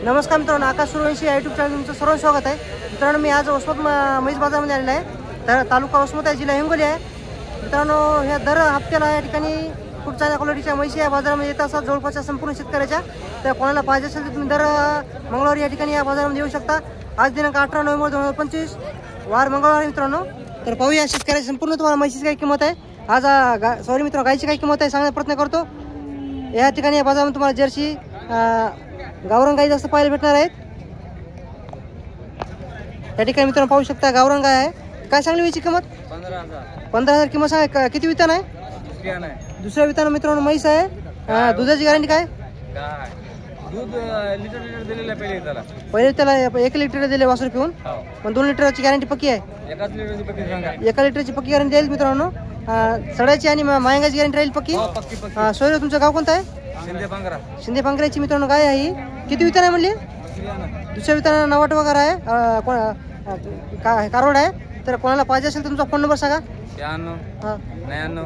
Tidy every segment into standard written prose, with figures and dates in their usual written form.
नमस्कार मित्रांनो, आकाश सूर्यवंशी या यूट्यूब चॅनल तुमचं सर्व स्वागत आहे. मित्रांनो, मी आज वसमत म्हैस बाजारामध्ये आलेला आहे. तर तालुका वसमत आहे, जिल्हा हिंगोली आहे. मित्रांनो, ह्या दर हप्त्याला या ठिकाणी खूप चांगल्या क्वालिटीच्या म्हैशी या बाजारामध्ये येत असतात जवळपासच्या संपूर्ण शेतकऱ्याच्या. तर कोणाला पाहिजे असेल तर तुम्ही दर मंगळवारी या ठिकाणी या बाजारामध्ये येऊ शकता. आज दिनांक 18 नोव्हेंबर 2025 वार मंगळवार मित्रांनो. तर पाहूया शेतकऱ्याची संपूर्ण तुम्हाला म्हशीची काय किंमत आहे. आज सॉरी मित्रांनो, गायची काय किंमत आहे सांगण्याचा प्रयत्न करतो. या ठिकाणी या बाजारामध्ये तुम्हाला जर्सी गावरान गाई जास्त पाहायला भेटणार आहेत. या ठिकाणी मित्रांनो पाहू शकता गावरान गाय आहे. काय सांगली याची किंमत? 15,000 किंमत सांगा. किती वितान आहे? दुसऱ्या वितान मित्रांनो म्हैस आहे. दुधाची गॅरंटी काय? दूध लिटर दिलेलं पहिले त्याला 1 लिटर दिले वासरू पिऊन, पण 2 लिटरची गॅरंटी पक्की आहे. 1 लिटरची पक्की गॅरंटी देईल मित्रांनो. सड्याची आणि मायंगाची गॅरंटी राहील पक्की. सोयरे तुमचं गाव कोणतं आहे? शिंदे पांगऱ्याची मित्रांनो गाय आहे. किती वितान आहे म्हणली? दुसऱ्या विताना 90 वगैरे आहे. कारवड आहे. तर कोणाला पाहिजे असेल तर तुमचा फोन नंबर सांगा. 96 99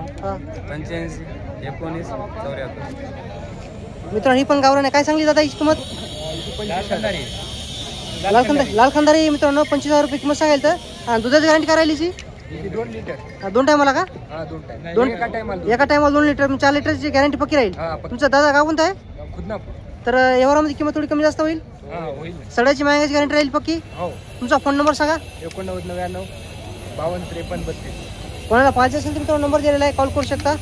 85 19 74. मित्रांनो ही पण गावरान आहे. काय सांगली दादा ही किंमत? लाल खंदारी मित्रांनो 25,000 रुपये किंमत सांगाल. तर दुधाची गॅरंटी काय राहिली? 2 लिटर 2 टायमाला का? एका टायमाला 2 लिटर 4 लिटरची गॅरंटी पक्की राहील. तुमचा दादा गाव कोणता आहे? तर व्यवहारामध्ये किंमत थोडी कमी जास्त होईल. सड्याची मायंगाची गॅरंटी राहील पक्की. तुमचा फोन नंबर सांगा. 89 99 52 53 32. कोणाला पाहिजे असेल तर मित्रांनो नंबर दिलेला आहे, कॉल करू शकता.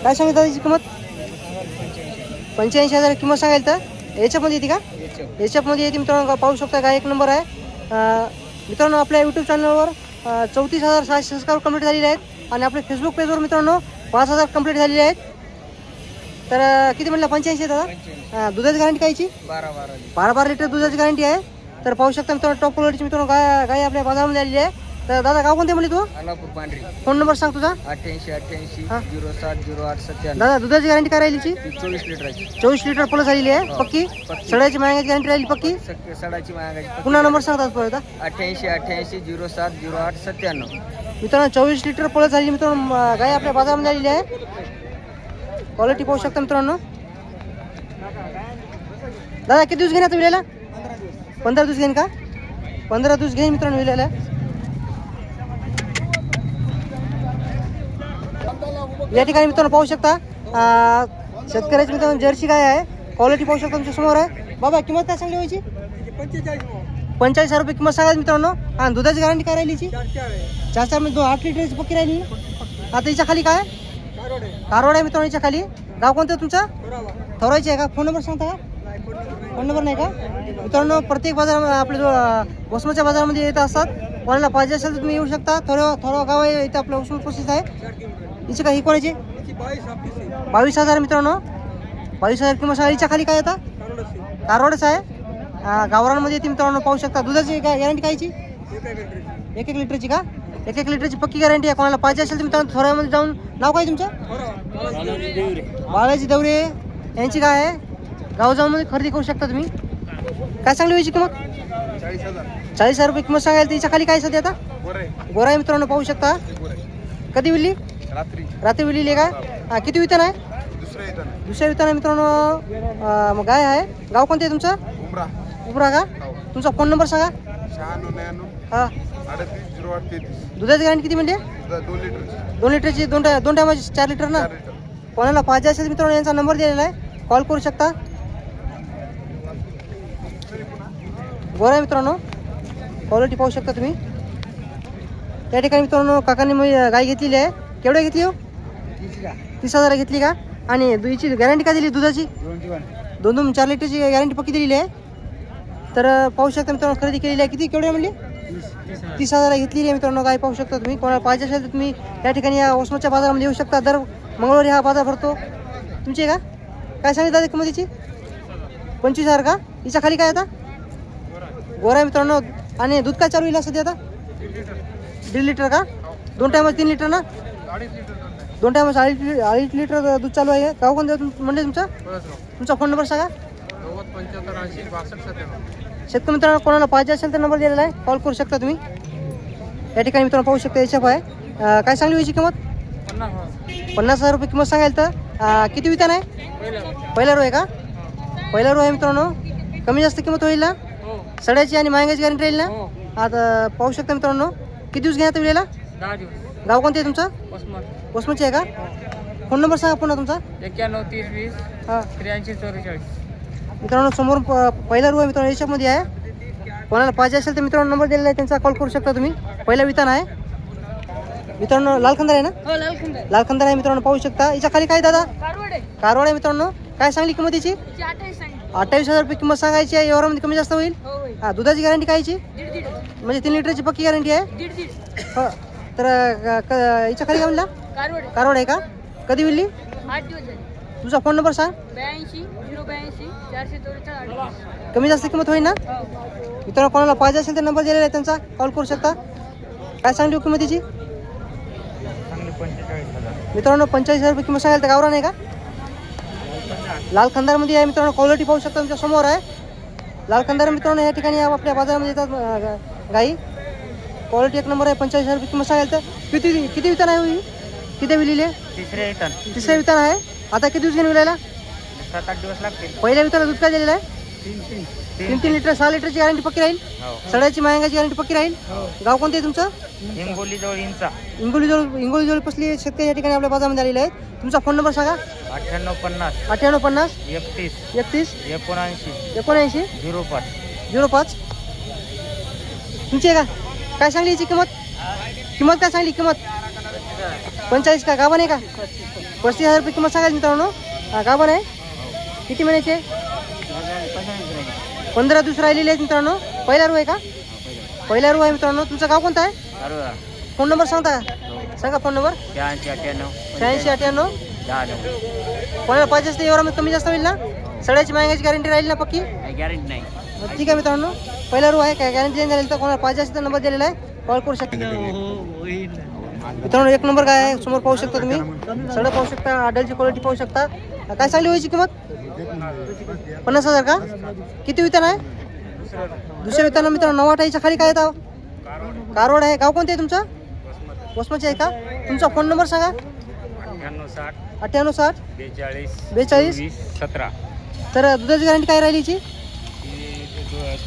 काय सांगितलं दादाची किंमत? 85,000 किंमत सांगायला. तर याच्यामध्ये येते का? याच्यामध्ये येते मित्रांनो. पाहू शकता गाय एक नंबर आहे. मित्रांनो आपल्या यूट्यूब चॅनलवर 34,600 सबस्क्राईब कंप्लीट झालेले आहेत. आणि आपल्या फेसबुक पेजवर मित्रांनो 5,000 कंप्लीट झालेले आहेत. तर किती म्हटलं? 85 दादा. दुधाची गॅरंटी कायची? 12 लिटर दुधाची गॅरंटी आहे. तर पाहू शकता मित्रांनो टॉप क्वालिटीची मित्रांनो गाय आपल्या बाजारामध्ये आलेली आहे. तर दादा गाव कोणते म्हणले तू? फोन नंबर सांग तुझा. 88 07 08 97. दादा दुधाची गॅरंटी काय राहिली? 24 लिटर प्लस आलेली आहे पक्की. सड्याची मायंगाची गॅरंटी राहिली पक्की. सडाची मागायची. पुन्हा नंबर सांगतात परत. 88 07 08 97. मित्रांनो 24 लिटर प्लस झालेली मित्रांनो गाय आपल्या बाजारामध्ये आलेली आहे. क्वालिटी पाहू शकता मित्रांनो. दादा किती दिवस घेईन आता विलायला? 15 दिवस घेईन का? 15 दिवस घेईन मित्रांनो विलायला. या ठिकाणी मित्रांनो पाहू शकता शेतकऱ्याची मित्रांनो जर्सी गाय आहे. क्वालिटी पाहू शकता तुमच्या समोर आहे. बाबा किंमत काय सांगली व्हायची? 45,000 रुपये किंमत सांगायची मित्रांनो. आणि दुधाची गॅरंटी काय राहिली? 4 मध्ये 8 लिटरची पक्की राहिली. आता हिच्या खाली काय? कारवड आहे मित्रांनो. हिच्या खाली गाव कोणतं तुमचा? थोरायची आहे का? फोन नंबर सांगता का? फोन नंबर नाही का? मित्रांनो प्रत्येक बाजार आपल्या जो वसमतच्या बाजारामध्ये येत असतात. कोणाला पाहिजे असेल तर तुम्ही येऊ शकता. थोडं गाव आहे इथं आपलं वसमत प्रसिद्ध आहे. हिची काय ही कोणाची? 22,000 मित्रांनो. 22,000 किंमत सांगा. हिच्या खाली काय येतात? कारवडच आहे. गावरांमध्ये येते मित्रांनो. पाहू शकता. दुधाची गॅरंटी कायची? 1 लिटरची का? 1 लिटरची पक्की गॅरंटी आहे. कोणाला पाहिजे असेल तर मित्रांनो थोड्यामध्ये जाऊन. नाव काय तुमचं? बाळाजी दौरे यांची काय आहे. गाव जाऊन मध्ये खरेदी करू शकता तुम्ही. काय सांगली व्हायची किंमत? 40,000 रुपये किंमत सांगायला. तिच्या खाली काय सध्या आता? गोरा आहे मित्रांनो. पाहू शकता. कधी विली? रात्री विली का? किती वितान आहे? दुसऱ्या वितान आहे मित्रांनो. गाय आहे. गाव कोणते आहे तुमचं? उबरा का? तुमचा फोन नंबर सांगा. 96 दुधाची गॅरंटी किती म्हणजे? 2 लिटरची. 2 टायमाची 4 लिटर ना. कोणाला पाहिजे असेल मित्रांनो यांचा नंबर दिलेला आहे, कॉल करू शकता. गोरा आहे मित्रांनो. क्वालिटी पाहू शकता तुम्ही. त्या ठिकाणी मित्रांनो काकांनी गाय घेतलेली आहे. केवढ्या घेतली हो? 30,000 घेतली का? आणि हिची गॅरंटी काय दिली दुधाची? 2-4 लिटरची गॅरंटी पक्की दिलेली आहे. तर पाहू शकता मित्रांनो खरेदी केलेली आहे. किती केवढे म्हणली? 30,000 घेतलेली आहे मित्रांनो गाय. पाहू शकता तुम्ही. कोणाला पाहिजे असेल तर तुम्ही या ठिकाणी या वसमतच्या बाजारामध्ये येऊ शकता. दर मंगळवारी हा बाजार भरतो. तुमची का? काय सांगितलं दादा किंमतीची? 25,000 का? हिच्या खाली काय आता? गोरा आहे मित्रांनो. आणि दूध काय चालू येईल सध्या आता? 1.5 लिटर का? 2 टायमाला 3 लिटर ना? 2 टायमाला 2.5 लिटर दूध चालू आहे. गाव कोणतं म्हणजे तुमचा? तुमचा फोन नंबर सांगा. 90 शेतकरी मित्रांनो कोणाला पाहिजे असेल तर नंबर दिलेला आहे, कॉल करू शकता तुम्ही. या ठिकाणी मित्रांनो पाहू शकता एचएफ आहे. काय सांगली व्हायची किंमत? 50,000 रुपये किंमत सांगाल तर किती वितान आहे? पहिला रो आहे का? पहिला रो आहे मित्रांनो. कमी जास्त किंमत होईल ना? सड्याची आणि महागाची गॅरंटी राहील ना? आता पाहू शकता मित्रांनो. किती दिवस घेण्यात विलेला? 10 दिवस. गाव कोणतं आहे तुमचं? ओसमतचे आहे का? फोन नंबर सांगा पुन्हा तुमचा. 91 30 20 हां 83 44. मित्रांनो समोर पहिला रो आहे मित्रांनो, याच्यामध्ये आहे. कोणाला पाहिजे असेल तर मित्रांनो नंबर दिलेला आहे, त्यांचा कॉल करू शकता तुम्ही. पहिला वितान आहे मित्रांनो. लाल खंदार आहे ना? लाल खंदार आहे मित्रांनो, पाहू शकता. याच्या खाली काय दादा? कारवाड आहे मित्रांनो. काय सांगली किंमत याची? 28,000 रुपये किंमत सांगायची आहे. एवढ्यामध्ये कमी जास्त होईल? हां. दुधाची गॅरंटी कायची? म्हणजे 3 लिटरची पक्की गॅरंटी आहे. हो. तर याच्या खाली काय म्हणला? कारवाड आहे का? कधी विल्ली? 8 दिवस झाले. तुझा फोन नंबर सांग. 82 082 444. कमी जास्त किंमत होईल ना? मित्रांनो कोणाला पाहिजे असेल तर नंबर दिलेला आहे, त्यांचा कॉल करू शकता. काय सांगली किंमत त्याची? मित्रांनो 45,000 रुपये किंमत सांगाल तर गावरान नाही का? लाल खंदारमध्ये आहे मित्रांनो. क्वालिटी पाहू शकता तुमच्या समोर आहे. लाल खंदार मित्रांनो या ठिकाणी आपल्या बाजारामध्ये येतात गाई. क्वालिटी एक नंबर आहे. 45,000 रुपये किंमत सांगाल तर किती वितान आहे? किती विलेली आहे? तिसऱ्या वितान आहे. आता किती दिवस घेऊन विलायला? 7-8 दिवस लागतील. पहिल्या विताला दूध काय दिलेलं आहे? 3 लिटर 6 लिटरची गॅरंटी पक्की राहील. सड्याची महागाची गॅरंटी पक्की राहील. गाव कोणते आहे तुमचं? हिंगोली जवळ इंचा. इंगोली जवळ पसली शेतकरी या ठिकाणी आपल्या बाजारामध्ये आलेले आहेत. तुमचा फोन नंबर सांगा. 9850 9850 31 31 79 79 05. 05. तुमची आहे का? काय सांगली याची किंमत? किंमत काय सांगली किंमत? 45 का? गाभण आहे का? 35,000 रुपये किंमत सांगायची मित्रांनो. गाभण आहे. किती महिन्याचे? 15 दिवस राहिलेले आहेत मित्रांनो. पहिला रो आहे का? पहिला रो आहे मित्रांनो. तुमचं गाव कोणतं आहे? फोन नंबर सांगता का? सांगा फोन नंबर. 86 98 कोणाला पाहिजे असते एवढ्यामध्ये कमी जास्त होईल ना? सड्याची महागाची गॅरंटी राहील ना पक्की? गॅरंटी नाही. ठीक आहे मित्रांनो. पहिला रो आहे. काय गॅरंटी झाली तर कोणाला पाहिजे असेल तर नंबर दिलेला आहे, कॉल करू शकता. मित्रांनो एक नंबर काय आहे समोर पाहू शकता तुम्ही. सडा पाहू शकता. आडलची क्वालिटी पाहू शकता. काय सांगली व्हायची किंमत? 50,000 का? किती वितान आहे? दुसऱ्या वितान मित्रांनो 98. खाली काय येतं? कारवाड आहे. गाव कोणते आहे तुमचं? वसमतचे आहे का? तुमचा फोन नंबर सांगा. 98 60 42 17. तर दुधाची गॅरंटी काय राहिली याची?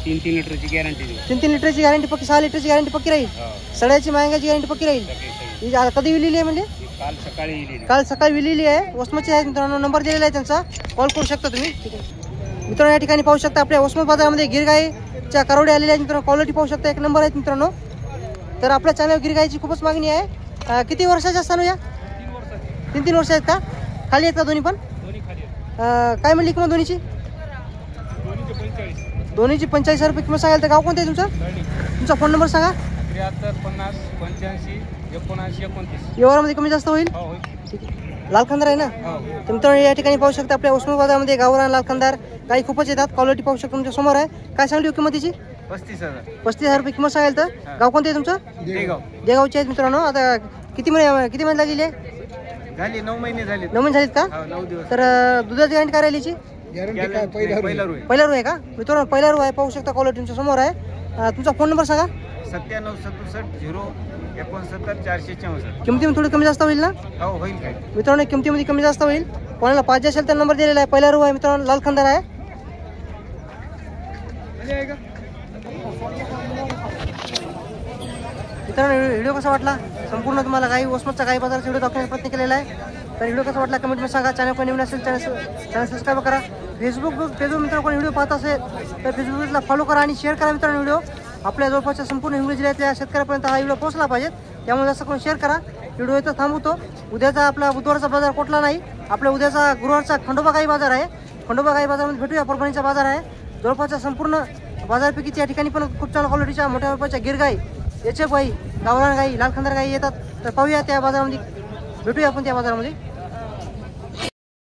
3 लिटरची गॅरंटी. 3 लिटरची गॅरंटी पक्की. 6 लिटरची गॅरंटी पक्की राहील. सड्याची महागाची गॅरंटी पक्की राहील. कधी विलेली आहे म्हणजे? काल सकाळी विलेली आहे. वसमतची आहे मित्रांनो. नंबर दिलेला आहे त्यांचा, कॉल करू शकता तुम्ही. मित्रांनो या ठिकाणी पाहू शकता आपल्या वसमत बाजारामध्ये गिरगाईच्या कारवडे आलेल्या आहेत मित्रांनो. क्वालिटी पाहू शकता एक नंबर आहेत मित्रांनो. तर आपल्या चॅनल गिरगाईची खूपच मागणी आहे. किती वर्षाच्या असताना या? 3 वर्ष आहेत का? खाली आहेत का दोन्ही पण? काय म्हणली किंमत दोन्हीची? दोन्हीची 45,000 रुपये किंमत सांगाल तर गाव कोणतं आहे तुमचं? तुमचा फोन नंबर सांगा. 73 50 85 79 29. व्यवहारामध्ये कमी जास्त होईल? लाल खंदार आहे ना? तर मित्रांनो या ठिकाणी पाहू शकता आपल्या उस्मानाबाद बाजारामध्ये गावरान लाल खंदार गाई खूपच येतात. क्वालिटी पाहू शकता तुमच्या समोर आहे. काय सांगली किंमत त्याची? 35,000 रुपये किंमत सांगाल तर गाव कोणतं आहे तुमचं? देगावचे आहेत मित्रांनो. आता किती महिने लागलेली आहे? झाली 9 महिने झाले. 9 महिने झालीत का? 9 दिवस. तर दुधाची गॅरंटी काय राहिली? पहिला रो आहे का मित्रांनो? पहिला रो आहे. पाहू शकता क्वालिटी तुमच्या समोर आहे. तुमचा फोन नंबर सांगा. 97 67 0 69 464. किमतीमध्ये थोडी कमी जास्त होईल ना? हो होईल काय मित्रांनो? किमतीमध्ये कमी जास्त होईल. कोणाला पाहिजे असेल तर नंबर दिलेला आहे. पहिला रो आहे मित्रांनो. लाल खंदार आहे. मित्रांनो व्हिडिओ कसा वाटला? संपूर्ण तुम्हाला गाई वसमतचा गाई बाजाराचा व्हिडिओ दाखवण्याचा प्रयत्न केलेला आहे. तर व्हिडिओ कसा वाटला कमेंटमध्ये सांगा. चॅनल कोणी नवीन असेल चॅनल सबस्क्राईब करा. फेसबुक मित्रांनो कोणी व्हिडिओ पाहत असेल तर फेसबुकला फॉलो करा आणि शेअर करा मित्रांनो. व्हिडिओ आपल्या जवळपासच्या संपूर्ण हिंगोली जिल्ह्यातल्या शेतकऱ्यापर्यंत हा व्हिडिओ पोहोचला पाहिजे. त्यामुळे जास्त करून शेअर करा. व्हिडिओ इथं थांबवतो. उद्याचा आपला बुधवारचा बाजार कुठला नाही. आपल्या उद्याचा गुरुवारचा खंडोबा गाई बाजार आहे. खंडोबा गाई बाजारामध्ये भेटूया. परभणीचा बाजार आहे. जवळपासच्या संपूर्ण बाजारपैकी या ठिकाणी पण खूप चांगल्या क्वालिटीच्या मोठ्या मापाच्या गिरगाई, एचएफ गाई, गावरान गाई, लाल खंदार गाई येतात. तर पाहूया त्या बाजारामध्ये. भेटूया आपण त्या बाजारामध्ये.